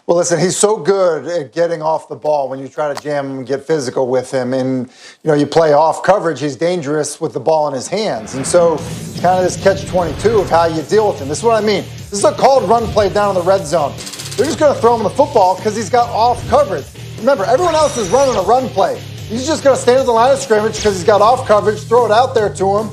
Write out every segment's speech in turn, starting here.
Well, listen, he's so good at getting off the ball when you try to jam him and get physical with him. And, you play off coverage, he's dangerous with the ball in his hands. And so kind of this catch-22 of how you deal with him. This is what I mean. This is a called run play down in the red zone. They're just going to throw him the football because he's got off coverage. Remember, everyone else is running a run play. He's just going to stand at the line of scrimmage because he's got off coverage, throw it out there to him,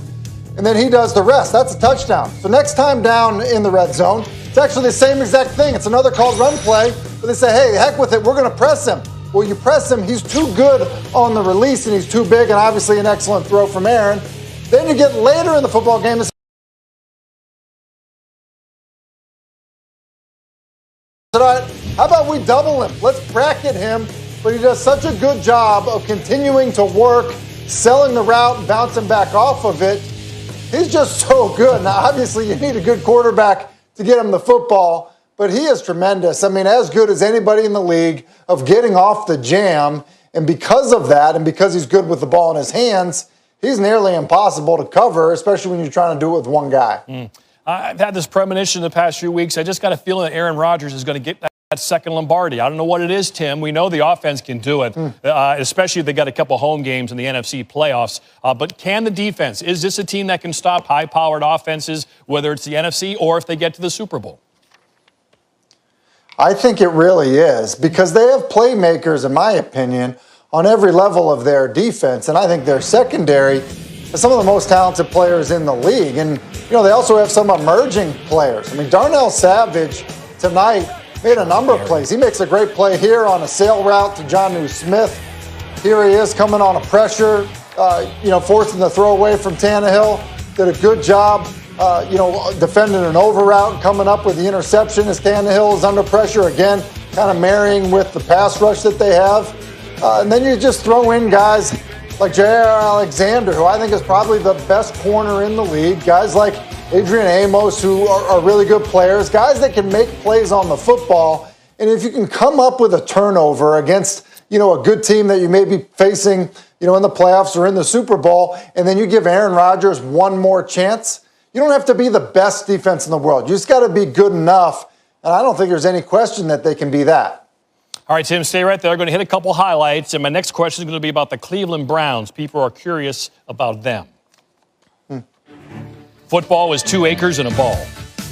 and then he does the rest. That's a touchdown. So next time down in the red zone, it's actually the same exact thing. It's another called run play, but they say, hey, heck with it, we're going to press him. Well, you press him, he's too good on the release, and he's too big, and obviously an excellent throw from Aaron. Then you get later in the football game, how about we double him? Let's bracket him. But he does such a good job of continuing to work, selling the route, and bouncing back off of it. He's just so good. Now, obviously, you need a good quarterback to get him the football, but he is tremendous. I mean, as good as anybody in the league of getting off the jam. And because of that, and because he's good with the ball in his hands, he's nearly impossible to cover, especially when you're trying to do it with one guy. I've had this premonition the past few weeks. I just got a feeling that Aaron Rodgers is going to get that second Lombardi. I don't know what it is, Tim. We know the offense can do it, especially if they got a couple home games in the NFC playoffs. But can the defense? Is this a team that can stop high-powered offenses, whether it's the NFC or if they get to the Super Bowl? I think it really is, because they have playmakers, in my opinion, on every level of their defense. And I think their secondary is some of the most talented players in the league. And, they also have some emerging players. I mean, Darnell Savage tonight made a number of plays. He makes a great play here on a sail route to Jonnu Smith. Here he is coming on a pressure, forcing the throw away from Tannehill. Did a good job, defending an over route, coming up with the interception as Tannehill is under pressure again, kind of marrying with the pass rush that they have. And then you just throw in guys like J.R. Alexander, who I think is probably the best corner in the league. Guys like Adrian Amos, who are really good players, guys that can make plays on the football. And if you can come up with a turnover against, a good team that you may be facing, in the playoffs or in the Super Bowl, and then you give Aaron Rodgers one more chance, you don't have to be the best defense in the world. You just got to be good enough. And I don't think there's any question that they can be that. All right, Tim, stay right there. I'm going to hit a couple highlights. And my next question is going to be about the Cleveland Browns. People are curious about them. Football is 2 acres and a ball.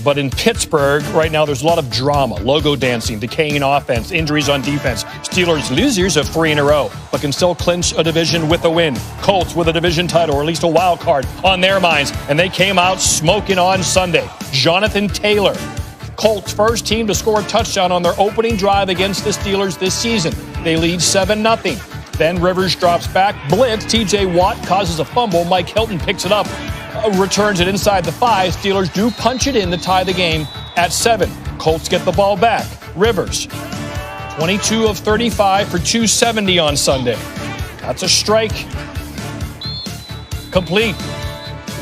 But in Pittsburgh, right now, there's a lot of drama, logo dancing, decaying offense, injuries on defense. Steelers losers of 3 in a row, but can still clinch a division with a win. Colts with a division title, or at least a wild card, on their minds. And they came out smoking on Sunday. Jonathan Taylor, Colts' first team to score a touchdown on their opening drive against the Steelers this season. They lead 7-0. Then Rivers drops back, blitz, T.J. Watt causes a fumble, Mike Hilton picks it up, returns it inside the 5. Steelers do punch it in to tie the game at 7. Colts get the ball back. Rivers, 22 of 35 for 270 on Sunday. That's a strike. Complete.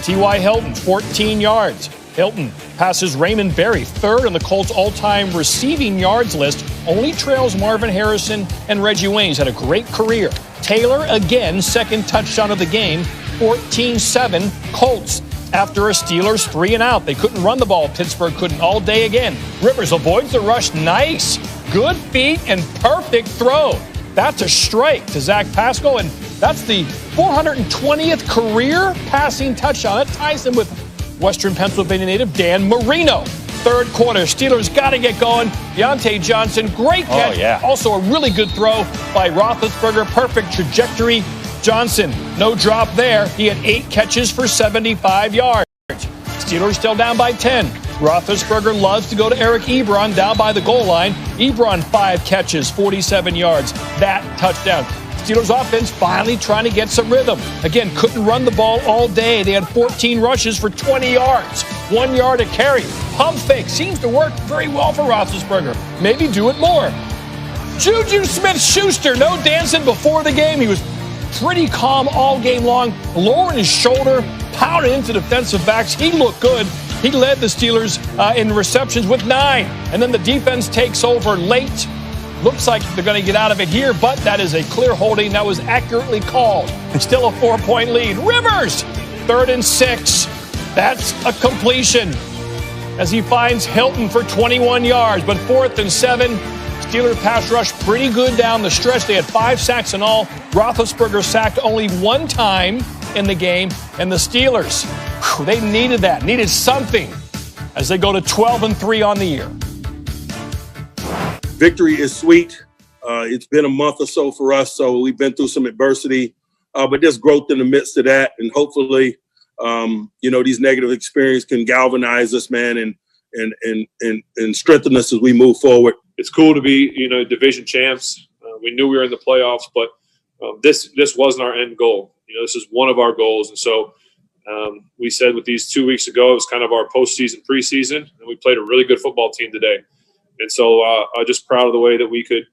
T.Y. Hilton, 14 yards. Hilton passes Raymond Berry, 3rd on the Colts' all-time receiving yards list, only trails Marvin Harrison and Reggie Wayne. Had a great career. Taylor, again, 2nd touchdown of the game, 14-7 Colts. After a Steelers 3-and-out. They couldn't run the ball. Pittsburgh couldn't all day again. Rivers avoids the rush. Nice. Good feet and perfect throw. That's a strike to Zach Pascal, and that's the 420th career passing touchdown. That ties him with Western Pennsylvania native Dan Marino. 3rd quarter, Steelers got to get going. Deontay Johnson, great catch. Oh, yeah. Also a really good throw by Roethlisberger. Perfect trajectory. Johnson, no drop there. He had 8 catches for 75 yards. Steelers still down by 10. Roethlisberger loves to go to Eric Ebron down by the goal line. Ebron, 5 catches, 47 yards. That touchdown. Steelers offense finally trying to get some rhythm. Again, couldn't run the ball all day. They had 14 rushes for 20 yards. 1 yard a carry. Pump fake seems to work very well for Roethlisberger. Maybe do it more. Juju Smith-Schuster, no dancing before the game. He was pretty calm all game long, lowering his shoulder, pounding into defensive backs. He looked good. He led the Steelers in receptions with 9. And then the defense takes over late. Looks like they're going to get out of it here, but that is a clear holding that was accurately called. Still a 4-point lead. Rivers, 3rd and 6. That's a completion as he finds Hilton for 21 yards, but 4th and 7. Steeler pass rush pretty good down the stretch. They had 5 sacks in all. Roethlisberger sacked only 1 time in the game. And the Steelers, they needed that, needed something as they go to 12-3 on the year. Victory is sweet. It's been a month or so for us, so we've been through some adversity. But there's growth in the midst of that. And hopefully, these negative experiences can galvanize us, man, and strengthen us as we move forward. It's cool to be, division champs. We knew we were in the playoffs, but this wasn't our end goal. This is one of our goals. And so we said with these 2 weeks ago, it was kind of our postseason, preseason, and we played a really good football team today. And so I'm just proud of the way that we could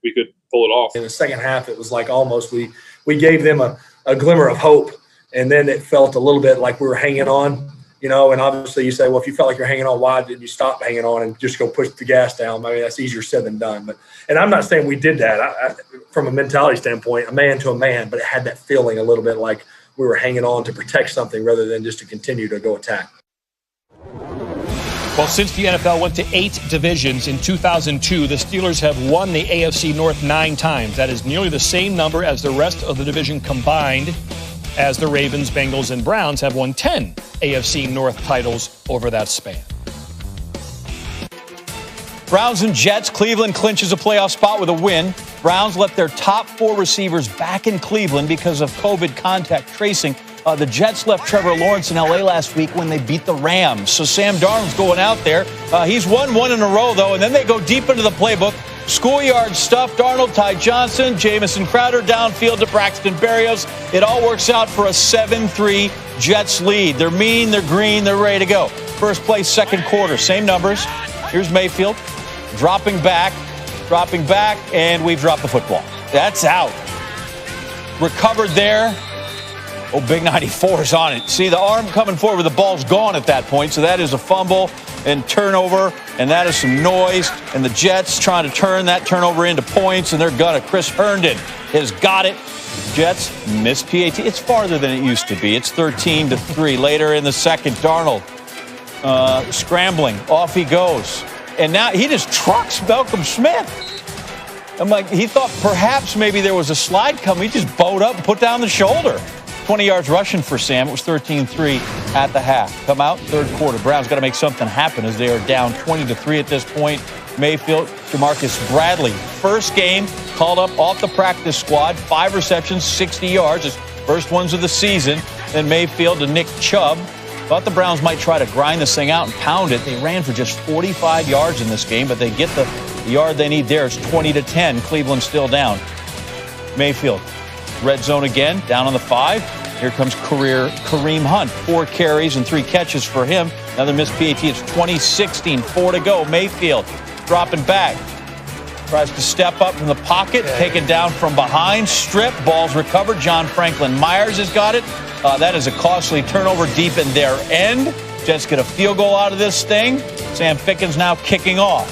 pull it off. In the second half, it was like almost we gave them a glimmer of hope, and then it felt a little bit like we were hanging on. And obviously you say, well, if you felt like you're hanging on, why did you stop hanging on and just go push the gas down? I mean, that's easier said than done. And I'm not saying we did that from a mentality standpoint, a man to a man, but it had that feeling a little bit like we were hanging on to protect something rather than just to continue to go attack. Well, since the NFL went to 8 divisions in 2002, the Steelers have won the AFC North 9 times. That is nearly the same number as the rest of the division combined, as the Ravens, Bengals, and Browns have won 10 AFC North titles over that span. Browns and Jets. Cleveland clinches a playoff spot with a win. Browns left their top 4 receivers back in Cleveland because of COVID contact tracing. The Jets left Trevor Lawrence in L.A. last week when they beat the Rams. So Sam Darnold's going out there. He's won 1 in a row, though, and then they go deep into the playbook. Schoolyard stuff, Darnold, Ty Johnson, Jamison Crowder downfield to Braxton Berrios. It all works out for a 7-3 Jets lead. They're mean, they're green, they're ready to go. First play, second quarter, same numbers. Here's Mayfield, dropping back, and we've dropped the football. That's out. Recovered there. Oh, Big 94's on it. See, the arm coming forward, the ball's gone at that point, so that is a fumble and turnover, and that is some noise. And the Jets trying to turn that turnover into points, and they're gonna. Chris Herndon has got it. Jets miss PAT. It's farther than it used to be. It's 13-3. Later in the second, Darnold scrambling. Off he goes. And now he just trucks Malcolm Smith. I'm like, he thought perhaps maybe there was a slide coming. He just bowed up and put down the shoulder. 20 yards rushing for Sam. It was 13-3 at the half. Come out, third quarter. Browns got to make something happen as they are down 20-3 at this point. Mayfield, Jamarcus Bradley. First game called up off the practice squad. 5 receptions, 60 yards. His first ones of the season. Then Mayfield to Nick Chubb. Thought the Browns might try to grind this thing out and pound it. They ran for just 45 yards in this game, but they get the yard they need there. It's 20-10. Cleveland still down. Mayfield. Red zone again, down on the 5. Here comes Kareem Hunt. 4 carries and 3 catches for him. Another missed PAT. It's 20-16. 4 to go. Mayfield dropping back. Tries to step up from the pocket. Taken down from behind. Strip. Ball's recovered. John Franklin Myers has got it. That is a costly turnover deep in their end. Jets get a field goal out of this thing. Sam Fickens now kicking off.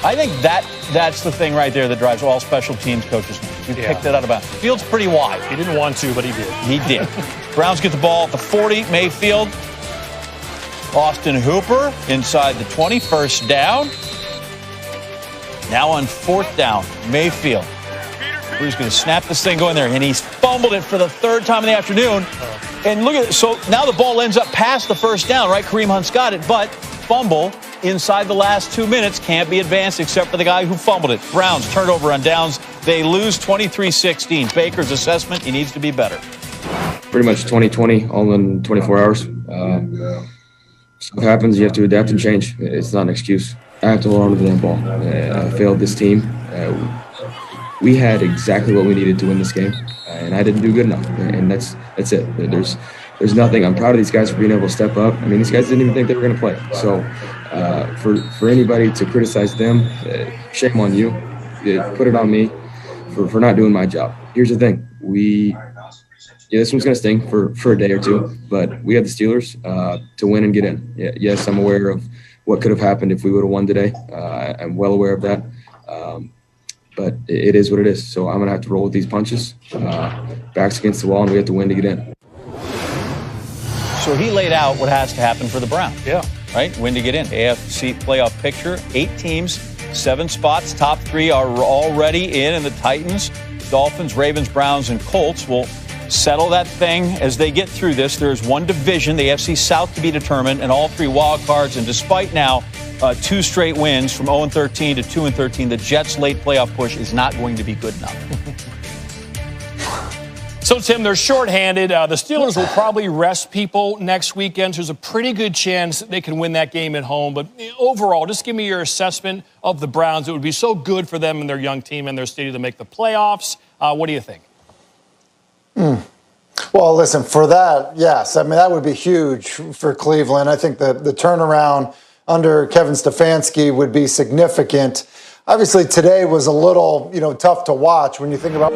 I think that's the thing right there that drives all special teams coaches. You picked it out of bounds. Field's pretty wide. He didn't want to, but he did. He did. Browns get the ball at the 40. Mayfield. Austin Hooper inside the 20. First down. Now on 4th down. Mayfield. Who's going to snap this thing going there? And he's fumbled it for the 3rd time in the afternoon. And look at it. So now the ball ends up past the first down, right? Kareem Hunt's got it, but fumble inside the last 2 minutes can't be advanced except for the guy who fumbled it. Browns turnover on downs. They lose 23-16. Baker's assessment, he needs to be better. Pretty much 2020, all in 24 hours. Stuff happens, you have to adapt and change. It's not an excuse. I have to hold on to the damn ball. I failed this team. We had exactly what we needed to win this game, and I didn't do good enough. And that's it. There's nothing. I'm proud of these guys for being able to step up. I mean, these guys didn't even think they were going to play. So for anybody to criticize them, shame on you. Put it on me for not doing my job. Here's the thing. This one's going to sting for a day or two, but we have the Steelers to win and get in. Yes, I'm aware of what could have happened if we would have won today. I'm well aware of that. But it is what it is. So I'm going to have to roll with these punches. Backs against the wall, and we have to win to get in. So he laid out what has to happen for the Browns. Yeah. Right? Win to get in. AFC playoff picture. 8 teams 7 spots. Top 3 are already in, and the Titans, Dolphins, Ravens, Browns, and Colts will settle that thing as they get through this. There is one division, the AFC South, to be determined, and all 3 wild cards. And despite now 2 straight wins from 0-13 to 2-13, the Jets' late playoff push is not going to be good enough. So, Tim, they're shorthanded. The Steelers will probably rest people next weekend. So there's a pretty good chance they can win that game at home. But overall, just give me your assessment of the Browns. It would be so good for them and their young team and their stadium to make the playoffs. What do you think? Well, listen, for that, yes. I mean, that would be huge for Cleveland. I think the turnaround under Kevin Stefanski would be significant. Obviously, today was a little, tough to watch when you think about